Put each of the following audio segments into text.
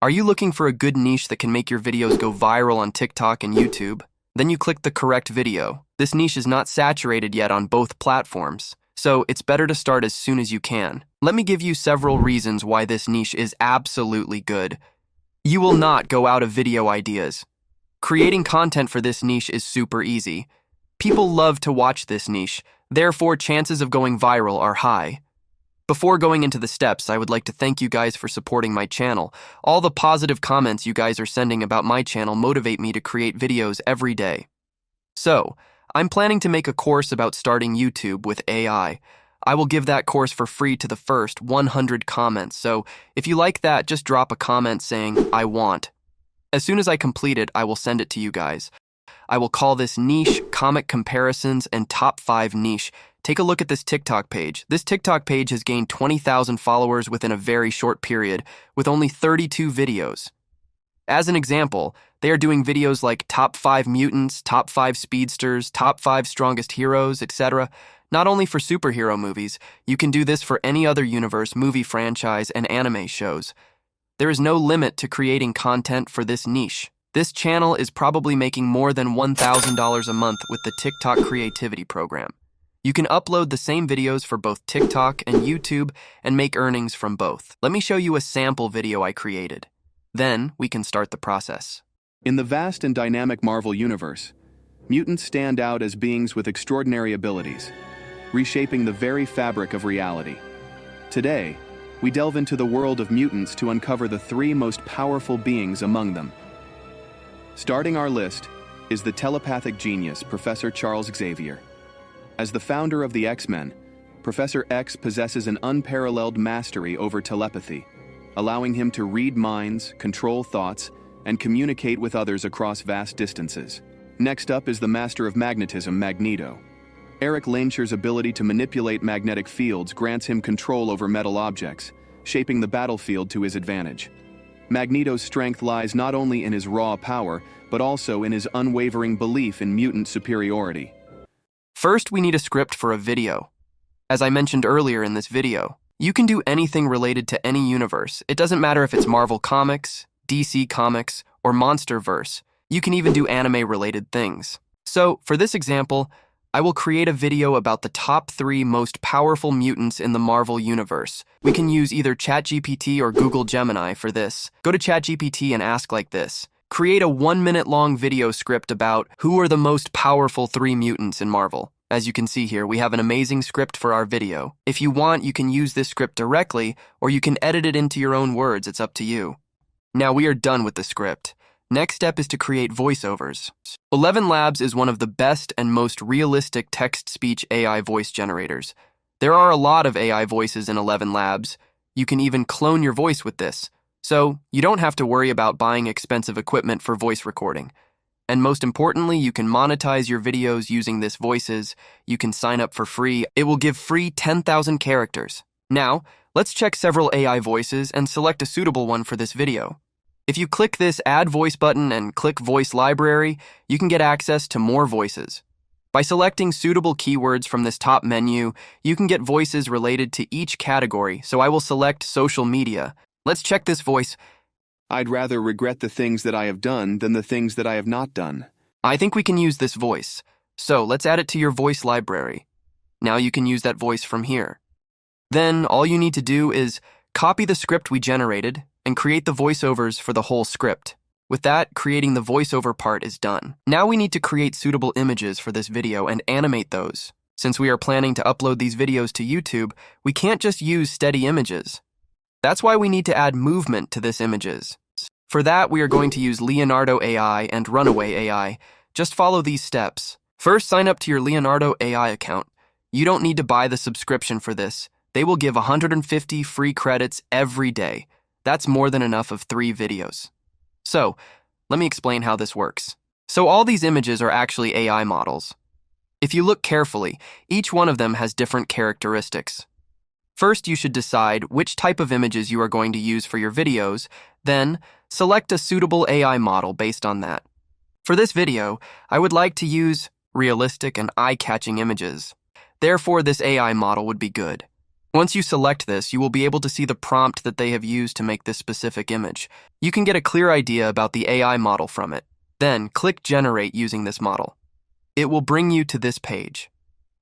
Are you looking for a good niche that can make your videos go viral on TikTok and YouTube? Then you click the correct video. This niche is not saturated yet on both platforms, so it's better to start as soon as you can. Let me give you several reasons why this niche is absolutely good. You will not go out of video ideas. Creating content for this niche is super easy. People love to watch this niche, therefore chances of going viral are high. Before going into the steps, I would like to thank you guys for supporting my channel. All the positive comments you guys are sending about my channel motivate me to create videos every day. So, I'm planning to make a course about starting YouTube with AI. I will give that course for free to the first 100 comments, so if you like that, just drop a comment saying, "I want." As soon as I complete it, I will send it to you guys. I will call this niche Comic Comparisons and Top 5 Niche. Take a look at this TikTok page. This TikTok page has gained 20,000 followers within a very short period, with only 32 videos. As an example, they are doing videos like Top 5 Mutants, Top 5 Speedsters, Top 5 Strongest Heroes, etc. Not only for superhero movies, you can do this for any other universe, movie franchise, and anime shows. There is no limit to creating content for this niche. This channel is probably making more than $1,000 a month with the TikTok Creativity Program. You can upload the same videos for both TikTok and YouTube and make earnings from both. Let me show you a sample video I created. Then we can start the process. In the vast and dynamic Marvel universe, mutants stand out as beings with extraordinary abilities, reshaping the very fabric of reality. Today, we delve into the world of mutants to uncover the 3 most powerful beings among them. Starting our list is the telepathic genius, Professor Charles Xavier. As the founder of the X-Men, Professor X possesses an unparalleled mastery over telepathy, allowing him to read minds, control thoughts, and communicate with others across vast distances. Next up is the master of magnetism, Magneto. Eric Lehnsherr's ability to manipulate magnetic fields grants him control over metal objects, shaping the battlefield to his advantage. Magneto's strength lies not only in his raw power, but also in his unwavering belief in mutant superiority. First, we need a script for a video. As I mentioned earlier in this video, you can do anything related to any universe. It doesn't matter if it's Marvel Comics, DC Comics, or Monsterverse. You can even do anime-related things. So, for this example, I will create a video about the top 3 most powerful mutants in the Marvel Universe. We can use either ChatGPT or Google Gemini for this. Go to ChatGPT and ask like this. Create a 1-minute-long video script about who are the most powerful 3 mutants in Marvel. As you can see here, we have an amazing script for our video. If you want, you can use this script directly, or you can edit it into your own words. It's up to you. Now we are done with the script. Next step is to create voiceovers. 11 Labs is one of the best and most realistic text-speech AI voice generators. There are a lot of AI voices in 11 Labs. You can even clone your voice with this. So, you don't have to worry about buying expensive equipment for voice recording. And most importantly, you can monetize your videos using this voices. You can sign up for free. It will give free 10,000 characters. Now, let's check several AI voices and select a suitable one for this video. If you click this Add Voice button and click Voice Library, you can get access to more voices. By selecting suitable keywords from this top menu, you can get voices related to each category, so I will select social media. Let's check this voice. I'd rather regret the things that I have done than the things that I have not done. I think we can use this voice. So let's add it to your voice library. Now you can use that voice from here. Then all you need to do is copy the script we generated and create the voiceovers for the whole script. With that, creating the voiceover part is done. Now we need to create suitable images for this video and animate those. Since we are planning to upload these videos to YouTube, we can't just use steady images. That's why we need to add movement to this images. For that, we are going to use Leonardo AI and Runaway AI. Just follow these steps. First, sign up to your Leonardo AI account. You don't need to buy the subscription for this. They will give 150 free credits every day. That's more than enough of 3 videos. So, let me explain how this works. So all these images are actually AI models. If you look carefully, each one of them has different characteristics. First, you should decide which type of images you are going to use for your videos, then select a suitable AI model based on that. For this video, I would like to use realistic and eye-catching images. Therefore, this AI model would be good. Once you select this, you will be able to see the prompt that they have used to make this specific image. You can get a clear idea about the AI model from it. Then, click Generate using this model. It will bring you to this page.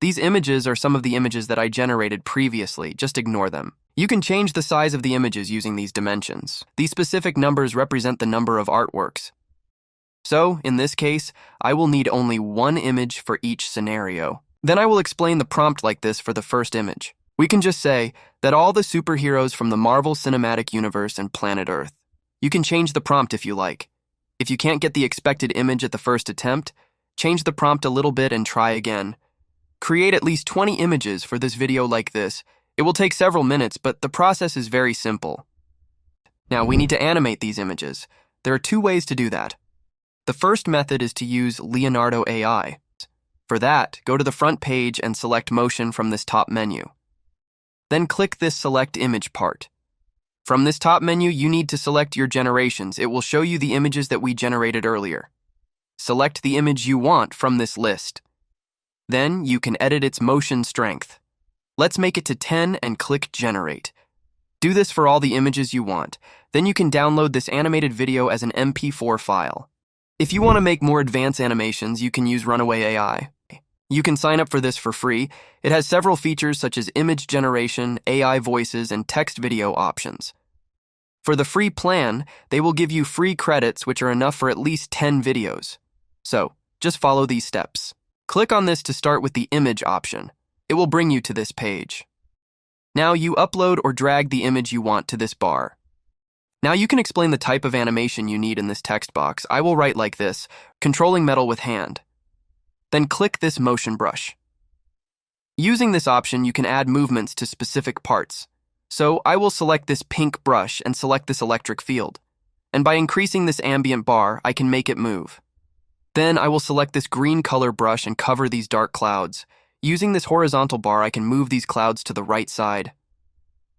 These images are some of the images that I generated previously, just ignore them. You can change the size of the images using these dimensions. These specific numbers represent the number of artworks. So, in this case, I will need only one image for each scenario. Then I will explain the prompt like this for the first image. We can just say that all the superheroes from the Marvel Cinematic Universe and planet Earth. You can change the prompt if you like. If you can't get the expected image at the first attempt, change the prompt a little bit and try again. Create at least 20 images for this video like this. It will take several minutes, but the process is very simple. Now we need to animate these images. There are two ways to do that. The first method is to use Leonardo AI. For that, go to the front page and select Motion from this top menu. Then click this Select Image part. From this top menu, you need to select your generations. It will show you the images that we generated earlier. Select the image you want from this list. Then you can edit its motion strength. Let's make it to 10 and click Generate. Do this for all the images you want. Then you can download this animated video as an MP4 file. If you want to make more advanced animations, you can use Runaway AI. You can sign up for this for free. It has several features such as image generation, AI voices, and text video options. For the free plan, they will give you free credits which are enough for at least 10 videos. So, just follow these steps. Click on this to start with the image option. It will bring you to this page. Now you upload or drag the image you want to this bar. Now you can explain the type of animation you need in this text box. I will write like this, controlling metal with hand. Then click this motion brush. Using this option, you can add movements to specific parts. So I will select this pink brush and select this electric field. And by increasing this ambient bar, I can make it move. Then I will select this green color brush and cover these dark clouds. Using this horizontal bar, I can move these clouds to the right side.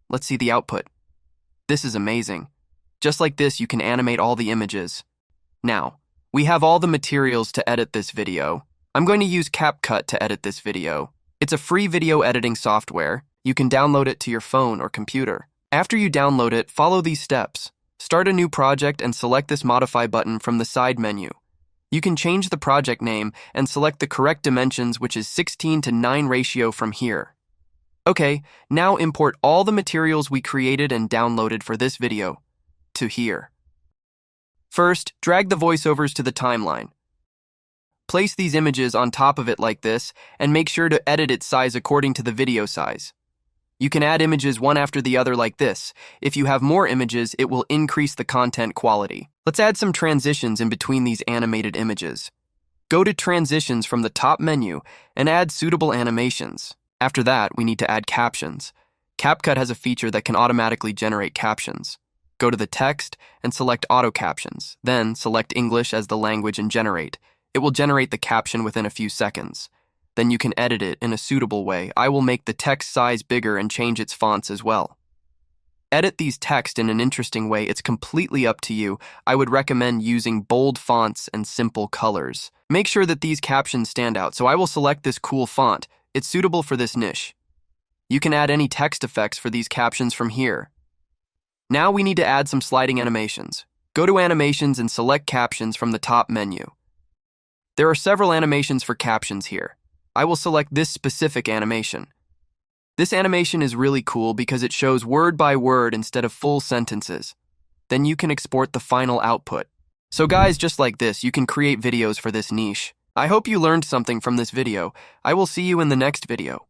Let's see the output. This is amazing. Just like this, you can animate all the images. Now, we have all the materials to edit this video. I'm going to use CapCut to edit this video. It's a free video editing software. You can download it to your phone or computer. After you download it, follow these steps. Start a new project and select this Modify button from the side menu. You can change the project name and select the correct dimensions, which is 16:9 ratio from here. Okay, now import all the materials we created and downloaded for this video to here. First, drag the voiceovers to the timeline. Place these images on top of it like this, and make sure to edit its size according to the video size. You can add images one after the other like this. If you have more images, it will increase the content quality. Let's add some transitions in between these animated images. Go to Transitions from the top menu and add suitable animations. After that, we need to add captions. CapCut has a feature that can automatically generate captions. Go to the text and select Auto Captions. Then select English as the language and generate. It will generate the caption within a few seconds. Then you can edit it in a suitable way. I will make the text size bigger and change its fonts as well. Edit these text in an interesting way. It's completely up to you. I would recommend using bold fonts and simple colors. Make sure that these captions stand out, so I will select this cool font. It's suitable for this niche. You can add any text effects for these captions from here. Now we need to add some sliding animations. Go to Animations and select Captions from the top menu. There are several animations for captions here. I will select this specific animation. This animation is really cool because it shows word by word instead of full sentences. Then you can export the final output. So guys, just like this, you can create videos for this niche. I hope you learned something from this video. I will see you in the next video.